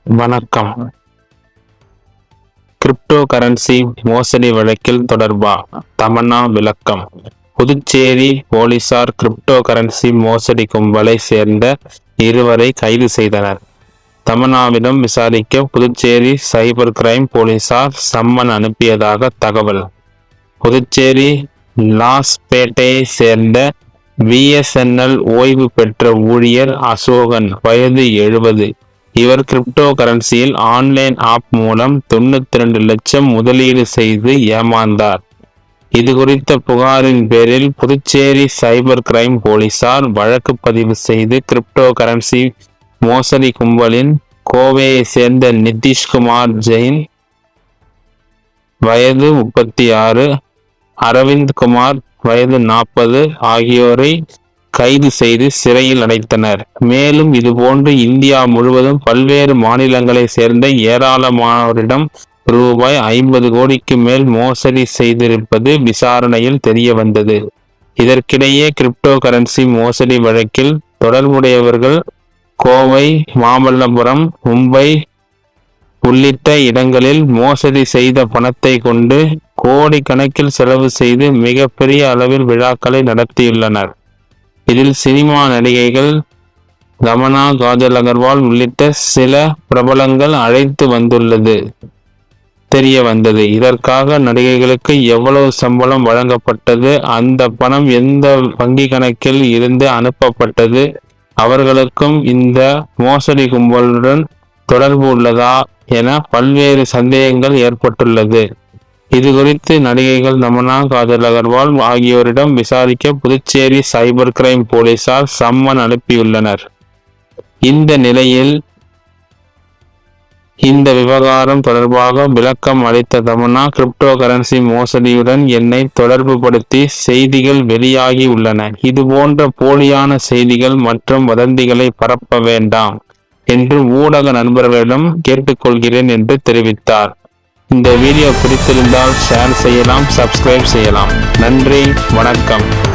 வணக்கம். Crypto currency மோசடி வழக்கில் தொடர்பா? தமன்னா விளக்கம். புதுச்சேரி போலீசார் கிரிப்டோ கரன்சி மோசடி கும்பலை சேர்ந்த இருவரை கைது செய்தனர். தமன்னாவிடம் விசாரிக்க புதுச்சேரி சைபர் கிரைம் போலீசார் சம்மன் அனுப்பியதாக தகவல். புதுச்சேரி லாஸ்பேட்டையை சேர்ந்த BSNL ஓய்வு பெற்ற ஊழியர் அசோகன், வயது 70. இவர் கிரிப்டோ கரன்சியில் ஆன்லைன் ஆப் மூலம் 92 லட்சம் முதலீடு செய்து ஏமாந்தார். இது குறித்த புகாரின் பேரில் புதுச்சேரி சைபர் கிரைம் போலீசார் வழக்கு பதிவு செய்து கிரிப்டோ கரன்சி மோசடி கும்பலின் கோவையை சேர்ந்த நிதிஷ்குமார் ஜெயின், வயது 36, அரவிந்த் குமார், வயது 40 ஆகியோரை கைது செய்து சிறையில் அடைத்தனர். மேலும் இதுபோன்று இந்தியா முழுவதும் பல்வேறு மாநிலங்களை சேர்ந்த ஏராளமானோரிடம் ரூபாய் 50 கோடிக்கு மேல் மோசடி செய்திருப்பது விசாரணையில் தெரிய வந்தது. இதற்கிடையே கிரிப்டோ கரன்சி மோசடி வழக்கில் தொடர்புடையவர்கள் கோவை, மாமல்லபுரம், மும்பை உள்ளிட்ட இடங்களில் மோசடி செய்த பணத்தை கொண்டு கோடிக்கணக்கில் செலவு செய்து மிகப்பெரிய அளவில் விழாக்களை நடத்தியுள்ளனர். இதில் சினிமா நடிகைகள் தமன்னா, காஜல் அகர்வால் உள்ளிட்ட சில பிரபலங்கள் அழைத்து வந்துள்ளது தெரிய வந்தது. இதற்காக நடிகைகளுக்கு எவ்வளவு சம்பளம் வழங்கப்பட்டது, அந்த பணம் எந்த வங்கி கணக்கில் இருந்து அனுப்பப்பட்டது, அவர்களுக்கும் இந்த மோசடி கும்பலுடன் தொடர்பு உள்ளதா என பல்வேறு சந்தேகங்கள் ஏற்பட்டுள்ளது. இது குறித்து நடிகைகள் தமன்னா, காஜல் அகர்வால் ஆகியோரிடம் விசாரிக்க புதுச்சேரி சைபர் கிரைம் போலீசார் சம்மன் அனுப்பியுள்ளனர். இந்த நிலையில் இந்த விவகாரம் தொடர்பாக விளக்கம் அளித்த தமன்னா, கிரிப்டோ கரன்சி மோசடியுடன் என்னை தொடர்பு படுத்தி செய்திகள் வெளியாகி உள்ளன. இதுபோன்ற போலியான செய்திகள் மற்றும் வதந்திகளை பரப்ப வேண்டாம் என்று ஊடக நண்பர்களிடம் கேட்டுக்கொள்கிறேன் என்று தெரிவித்தார். இந்த வீடியோ பிடித்திருந்தால் ஷேர் செய்யலாம், சப்ஸ்கிரைப் செய்யலாம். நன்றி, வணக்கம்.